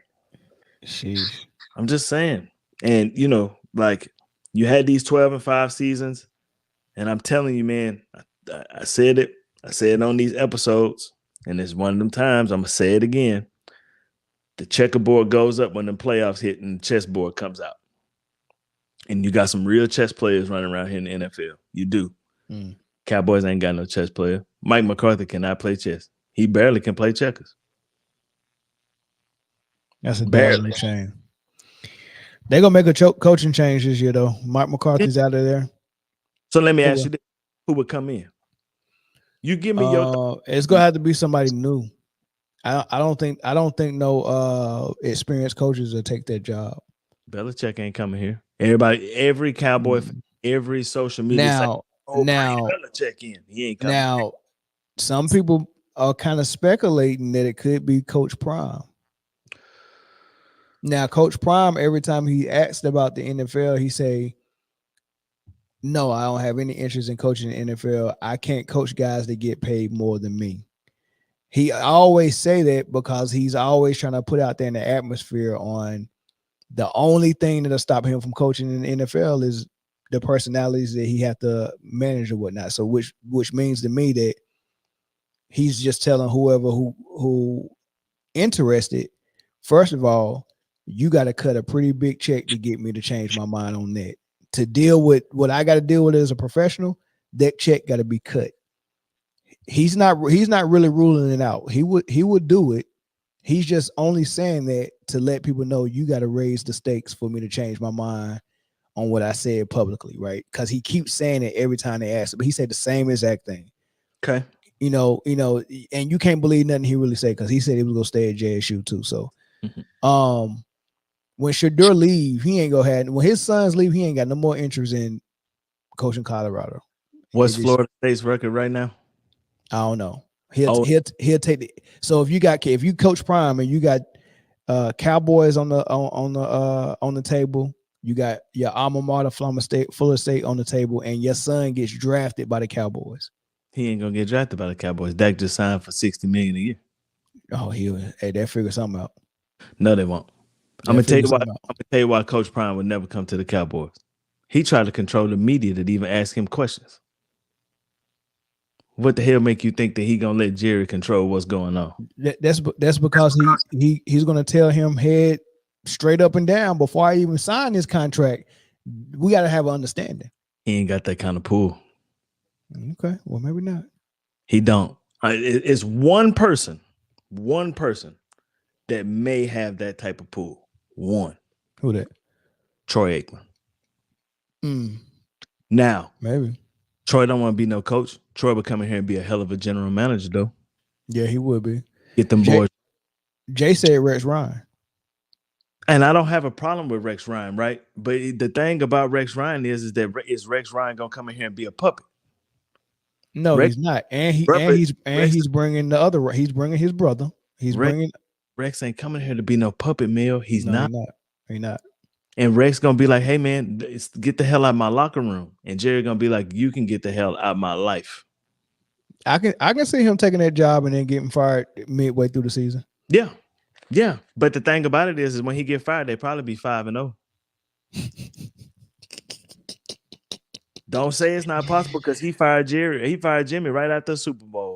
Sheesh. I'm just saying. And you know, like, you had these 12-5 seasons, and I'm telling you, man, I said it on these episodes, and it's one of them times I'm gonna say it again. The checkerboard goes up when the playoffs hit and the chessboard comes out. And you got some real chess players running around here in the NFL. You do. Cowboys ain't got no chess player. Mike McCarthy cannot play chess. He barely can play checkers. That's a barely shame. They're going to make a coaching change this year, though. Mike McCarthy's out of there. So let me ask you this. Who would come in? You give me your. It's going to have to be somebody new. I don't think no experienced coaches will take that job. Belichick ain't coming here. Every Cowboy, every social media. Now, Belichick in. He ain't coming. Now, some people are kind of speculating that it could be Coach Prime. Now, Coach Prime, every time he asked about the NFL, he say, "No, I don't have any interest in coaching the NFL. I can't coach guys that get paid more than me." He always say that because he's always trying to put out there in the atmosphere on the only thing that'll stop him from coaching in the NFL is the personalities that he have to manage or whatnot. So which means to me that he's just telling whoever who interested, first of all, you got to cut a pretty big check to get me to change my mind on that. To deal with what I got to deal with as a professional, that check got to be cut. He's not really ruling it out. He would do it. He's just only saying that to let people know you got to raise the stakes for me to change my mind on what I said publicly, right? Because he keeps saying it every time they ask him. But he said the same exact thing. Okay. You know, and you can't believe nothing he really said because he said he was gonna stay at JSU too. So, when Shedeur leave, he ain't gonna have. When his sons leave, he ain't got no more interest in coaching Colorado. What's Florida State's record right now? I don't know. He'll take the. So if you coach Prime and you got Cowboys on the table, you got your alma mater Fuller State on the table, and your son gets drafted by the Cowboys. He ain't gonna get drafted by the Cowboys. Dak just signed for $60 million a year. Oh, they figure something out. No, they won't. I'm gonna tell you why Coach Prime would never come to the Cowboys. He tried to control the media that even ask him questions. What the hell make you think that he gonna let Jerry control what's going on? That's because he's gonna tell him head straight up and down before I even sign this contract. We got to have an understanding. He ain't got that kind of pull. Okay, well maybe not. He don't. It's one person that may have that type of pull. One. Who that? Troy Aikman. Now, maybe Troy don't want to be no coach. Troy would come in here and be a hell of a general manager, though. Yeah, he would be. Get them boys. Jay said Rex Ryan. And I don't have a problem with Rex Ryan, right? But the thing about Rex Ryan is is Rex Ryan gonna come in here and be a puppet? No, he's not. And he's bringing the other. He's bringing his brother. Rex ain't coming here to be no puppet mill. He's not. He's not. And Rex gonna be like, "Hey man, get the hell out of my locker room." And Jerry gonna be like, "You can get the hell out of my life." I can see him taking that job and then getting fired midway through the season. Yeah. But the thing about it is when he get fired, they probably be 5-0. Don't say it's not possible because he fired Jerry. He fired Jimmy right after the Super Bowl.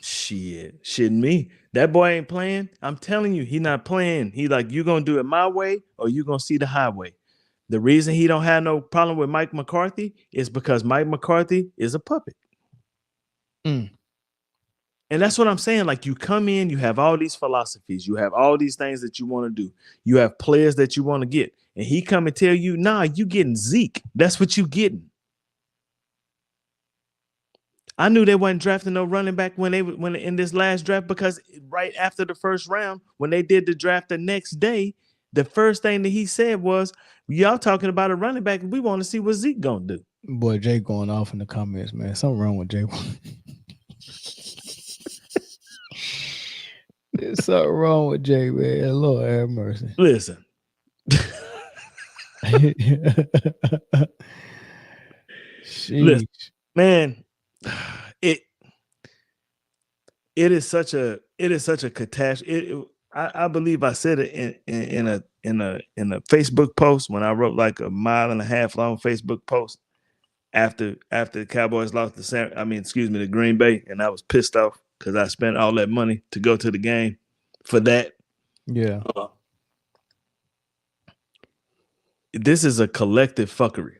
Shitting me. That boy ain't playing. I'm telling you, he not playing. He like, you gonna do it my way or you gonna see the highway. The reason he don't have no problem with Mike McCarthy is because Mike McCarthy is a puppet. And that's what I'm saying. Like, you come in, you have all these philosophies, you have all these things that you want to do, you have players that you want to get, and he come and tell you, nah, you getting Zeke. That's what you getting. I knew they wasn't drafting no running back when in this last draft, because right after the first round, when they did the draft the next day, the first thing that he said was, y'all talking about a running back, we want to see what Zeke gonna do. Boy, Jay going off in the comments, man. Something wrong with Jay. There's something wrong with Jay, man. Lord have mercy. Listen. Listen, man, it is such a catastrophe. I believe I said it in a Facebook post when I wrote like a 1.5 mile long Facebook post after the Cowboys lost the Green Bay, and I was pissed off because I spent all that money to go to the game for that. Yeah. This is a collective fuckery,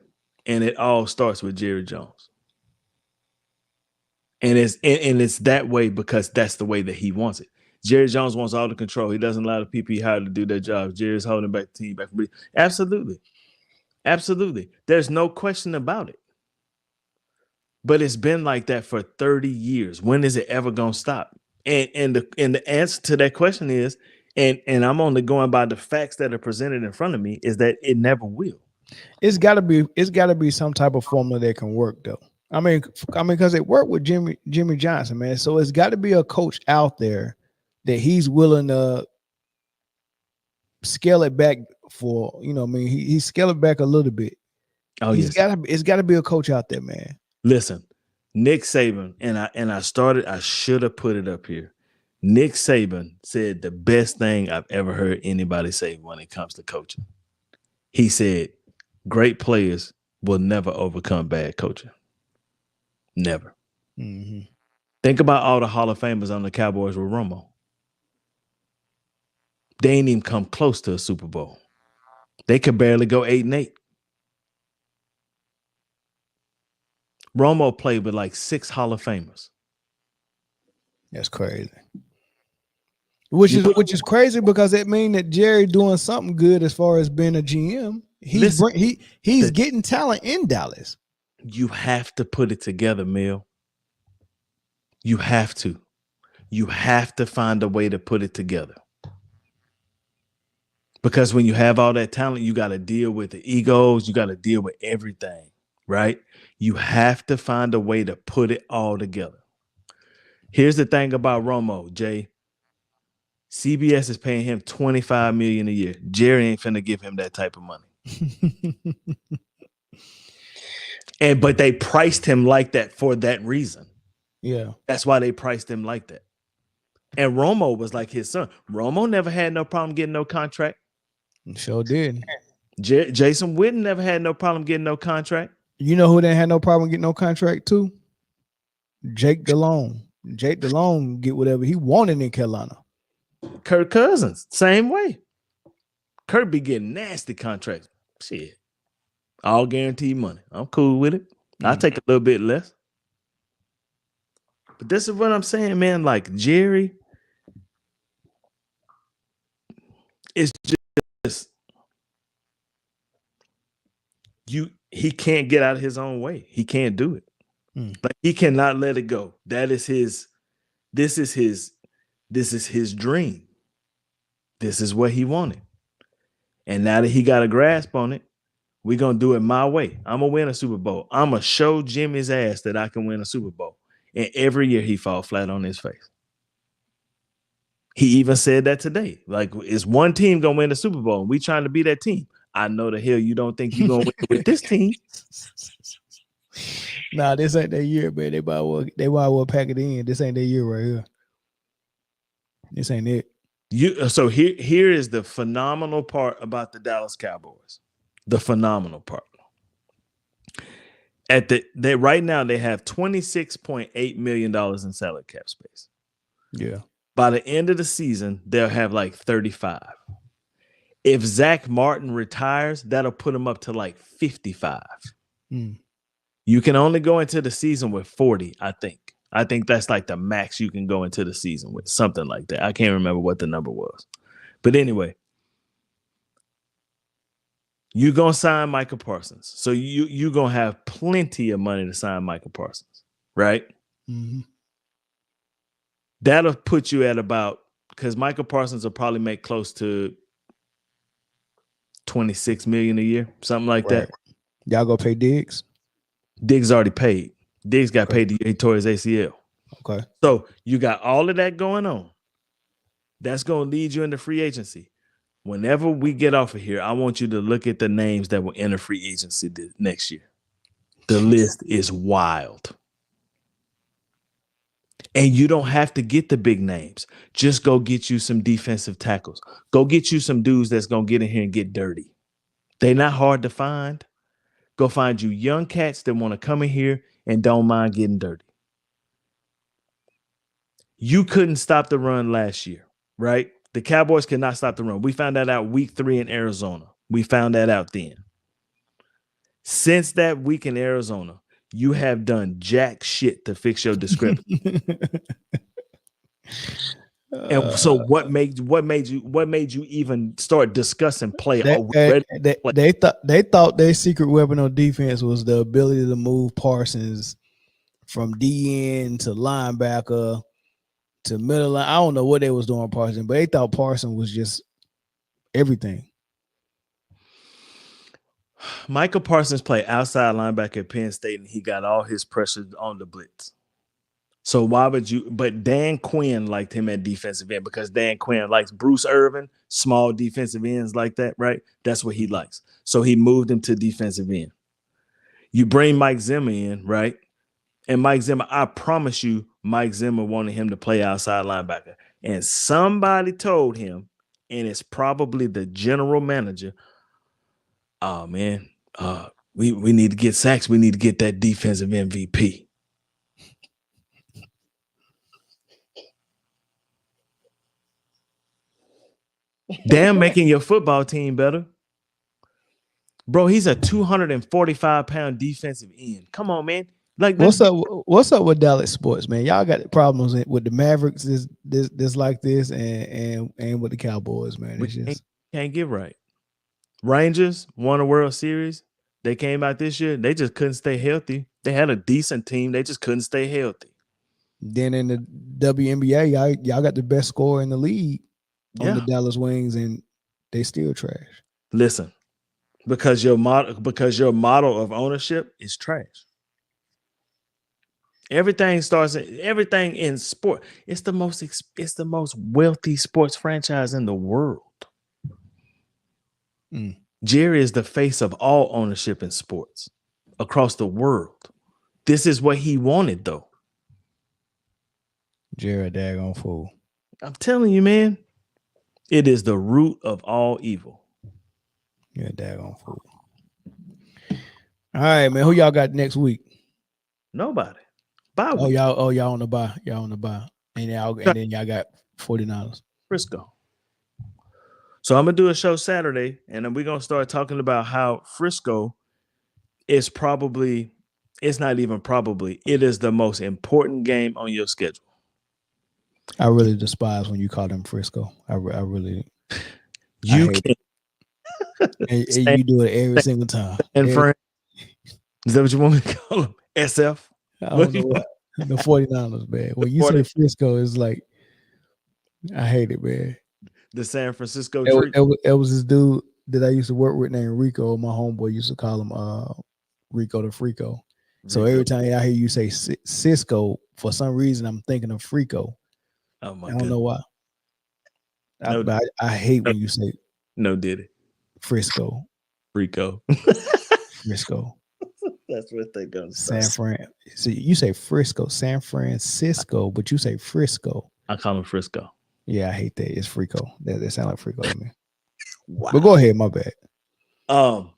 and it all starts with Jerry Jones. And it's that way because that's the way that he wants it. Jerry Jones wants all the control. He doesn't allow the people he hired to do their jobs. Jerry's holding back the team back from absolutely. Absolutely. There's no question about it. But it's been like that for 30 years. When is it ever gonna stop? And the answer to that question is, and I'm only going by the facts that are presented in front of me, is that it never will. It's gotta be some type of formula that can work though. I mean, because it worked with Jimmy Johnson, man. So it's got to be a coach out there that he's willing to scale it back for. You know, what I mean, he scale it back a little bit. Oh, it's got to be a coach out there, man. Listen, Nick Saban, and I should have put it up here. Nick Saban said the best thing I've ever heard anybody say when it comes to coaching. He said, great players will never overcome bad coaching. Never. Mm-hmm. Think about all the Hall of Famers on the Cowboys with Romo. They ain't even come close to a Super Bowl. They could barely go 8-8. Romo played with like 6 Hall of Famers. That's crazy. Which is crazy because it means that Jerry doing something good as far as being a GM. He's getting talent in Dallas. You have to put it together, Mel. You have to. You have to find a way to put it together. Because when you have all that talent, you got to deal with the egos. You got to deal with everything, right? You have to find a way to put it all together. Here's the thing about Romo, Jay. CBS is paying him $25 million a year. Jerry ain't finna give him that type of money. But they priced him like that for that reason. Yeah. That's why they priced him like that. And Romo was like his son. Romo never had no problem getting no contract. Sure did. Jason Witten never had no problem getting no contract. You know who didn't have no problem getting no contract too? Jake Delhomme. Jake Delhomme get whatever he wanted in Carolina. Kirk Cousins, same way. Kirk be getting nasty contracts. Shit. All guaranteed money. I'm cool with it. I'll take a little bit less. But this is what I'm saying, man. Like Jerry is just he can't get out of his own way. He can't do it. Like he cannot let it go. This is his dream. This is what he wanted. And now that he got a grasp on it, we're going to do it my way. I'm going to win a Super Bowl. I'm going to show Jimmy's ass that I can win a Super Bowl. And every year he falls flat on his face. He even said that today. Like, is one team going to win the Super Bowl? And we trying to be that team. I know the hell you don't think you're going to win with this team. Nah, this ain't their year, man. They might well pack it in. This ain't their year right here. This ain't it. So here is the phenomenal part about the Dallas Cowboys. The phenomenal part. Right now they have $26.8 million in salary cap space. Yeah. By the end of the season, they'll have like 35. If Zach Martin retires, that'll put him up to like 55. You can only go into the season with 40, I think. I think that's like the max you can go into the season with, something like that. I can't remember what the number was. But anyway, you're going to sign Micah Parsons. So you're going to have plenty of money to sign Micah Parsons, right? Mm-hmm. That'll put you at about, because Micah Parsons will probably make close to $26 million a year, something like that. Y'all go pay Diggs? Diggs already paid. Diggs got paid the year he tore his ACL. Okay. So you got all of that going on. That's going to lead you into free agency. Whenever we get off of here, I want you to look at the names that will enter free agency next year. The list is wild. And you don't have to get the big names. Just go get you some defensive tackles. Go get you some dudes that's going to get in here and get dirty. They're not hard to find. Go find you young cats that want to come in here and don't mind getting dirty. You couldn't stop the run last year, right? The Cowboys cannot stop the run. We found that out week 3 in Arizona. We found that out then. Since that week in Arizona, you have done jack shit to fix your discrepancy. And so what made you even start discussing play? They thought their secret weapon on defense was the ability to move Parsons from DN to linebacker to middle line. I don't know what they was doing Parsons, but they thought Parsons was just everything. Michael Parsons played outside linebacker at Penn State, and he got all his pressure on the blitz. So why would you? But Dan Quinn liked him at defensive end because Dan Quinn likes Bruce Irvin, small defensive ends like that, right? That's what he likes. So he moved him to defensive end. You bring Mike Zimmer in, right? And Mike Zimmer, I promise you, Mike Zimmer wanted him to play outside linebacker. And somebody told him, and it's probably the general manager, oh, man, we need to get sacks. We need to get that defensive MVP. Damn, making your football team better. Bro, he's a 245-pound defensive end. Come on, man. Like, what's up with Dallas sports, man? Y'all got problems with the Mavericks this like this and with the Cowboys, man. It's just can't get right. Rangers won a World Series. They came out this year. They just couldn't stay healthy. They had a decent team. They just couldn't stay healthy. Then in the WNBA, y'all got the best scorer in the league on the Dallas Wings, and they still trash. Listen, because your model of ownership is trash. Everything in sport. It's the most wealthy sports franchise in the world. Jerry is the face of all ownership in sports across the world. This is what he wanted, though. Jerry, a daggone fool. I'm telling you, man. It is the root of all evil. You're a daggone fool. All right, man. Who y'all got next week? Nobody. Bye week. Y'all on the bye. Y'all on the bye. And then y'all got 49ers. Frisco. So I'm gonna do a show Saturday, and then we're gonna start talking about how Frisco is it's not even probably, it is the most important game on your schedule. I really despise when you call them Frisco. I really. You can. And you do it every single time. And is that what you want me to call them? SF? I don't know what. The 49ers, man. When you say Frisco, it's like, I hate it, man. The San Francisco treat. It was this dude that I used to work with named Rico. My homeboy used to call him Rico the Frico. So every time I hear you say Cisco, for some reason I'm thinking of Frico. Oh my! I don't know why. I hate when you say no. Did it? Frisco. Frico. Frisco. That's what they go. San Fran. So you say Frisco, San Francisco, but you say Frisco. I call him Frisco. Yeah, I hate that. It's Frico. That sound like Frico to me. Wow. But go ahead, my bad. Y'all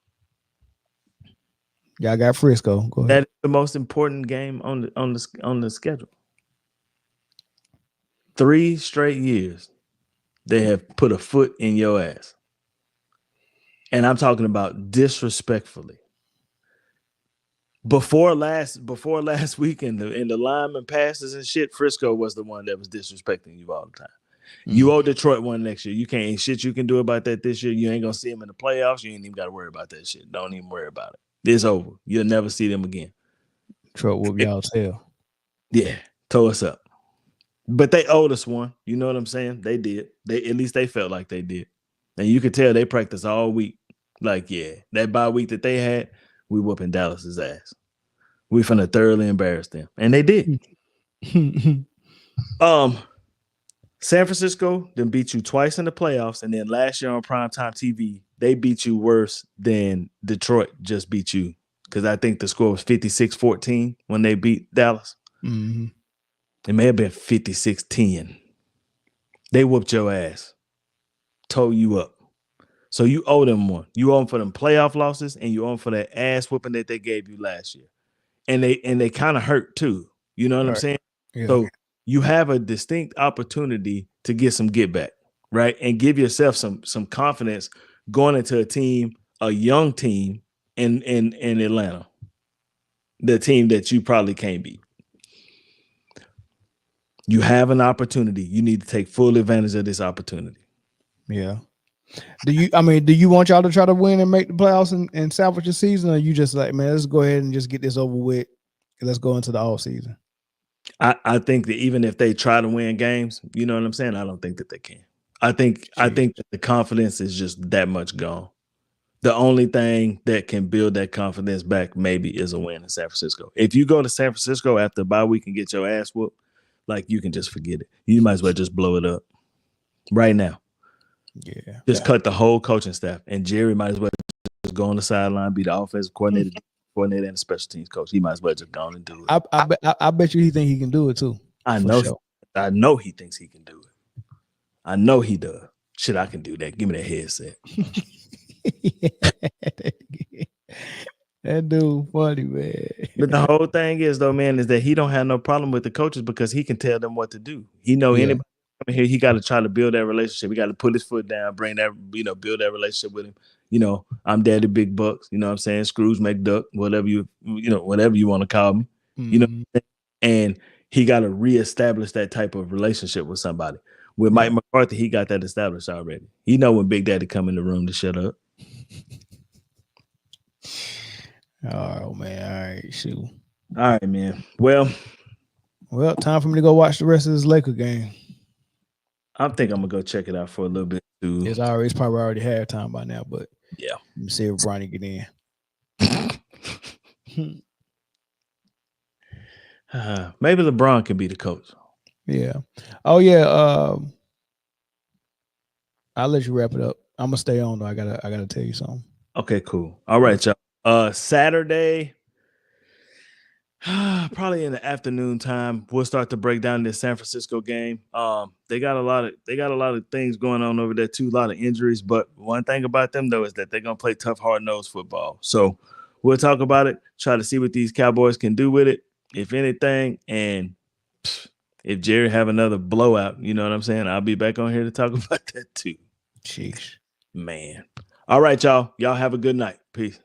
got Frisco. Go ahead. That is the most important game on the schedule. 3 straight years, they have put a foot in your ass. And I'm talking about disrespectfully. Before last week in the lineman passes and shit, Frisco was the one that was disrespecting you all the time. You owe Detroit one next year. You can't shit you can do about that this year. You ain't gonna see them in the playoffs. You ain't even got to worry about that shit. Don't even worry about it. It's over. You'll never see them again. Detroit whoop y'all tail. Yeah, toe us up. But they owed us one. You know what I'm saying? They did. At least they felt like they did. And you could tell they practiced all week. Like, yeah, that bye week that they had, we whooping Dallas's ass. We finna thoroughly embarrass them. And they did. San Francisco then beat you twice in the playoffs, and then last year on primetime TV, they beat you worse than Detroit just beat you. Because I think the score was 56-14 when they beat Dallas. Mm-hmm. It may have been 56-10. They whooped your ass. Tore you up. So you owe them one. You owe them for them playoff losses, and you owe them for that ass whooping that they gave you last year. And they kind of hurt too. You know what I'm saying? Yeah. So you have a distinct opportunity to get some get back, right? And give yourself some confidence going into a young team in Atlanta, the team that you probably can't beat. You have an opportunity. You need to take full advantage of this opportunity. Yeah. Do you want y'all to try to win and make the playoffs and salvage the season, or you just like, man, let's go ahead and just get this over with and let's go into the off season? I think that even if they try to win games, you know what I'm saying? I don't think that they can. I think that the confidence is just that much gone. The only thing that can build that confidence back maybe is a win in San Francisco. If you go to San Francisco after a bye week and get your ass whooped, like, you can just forget it. You might as well just blow it up right now. Yeah. Just cut the whole coaching staff. And Jerry might as well just go on the sideline, be the offensive coordinator, and the special teams coach. He might as well just go on and do it. I bet you he think he can do it too. I know. Sure. I know he thinks he can do it. I know he does. Shit, I can do that. Give me that headset. That dude funny, man. But the whole thing is, though, man, is that he don't have no problem with the coaches because he can tell them what to do. He know anybody coming here, he got to try to build that relationship. He got to put his foot down, bring that, build that relationship with him. I'm Daddy Big Bucks. You know what I'm saying? Scrooge McDuck, whatever you want to call me. Mm-hmm. And he got to reestablish that type of relationship with somebody. With Mike McCarthy, he got that established already. He know when Big Daddy come in the room to shut up. Oh man, all right, shoot. All right, man. Well, time for me to go watch the rest of this Laker game. I think I'm gonna go check it out for a little bit too. It's probably already halftime by now, but yeah, let me see if Bronny get in. Maybe LeBron can be the coach. Yeah. Oh yeah. I'll let you wrap it up. I'm gonna stay on though. I gotta tell you something. Okay, cool. All right, y'all. Saturday, probably in the afternoon time, we'll start to break down this San Francisco game. They got a lot of things going on over there too, a lot of injuries. But one thing about them though is that they're gonna play tough, hard-nosed football. So we'll talk about it, try to see what these Cowboys can do with it, if anything. And if Jerry have another blowout, you know what I'm saying? I'll be back on here to talk about that too. Jeez. Man. All right, y'all. Y'all have a good night. Peace.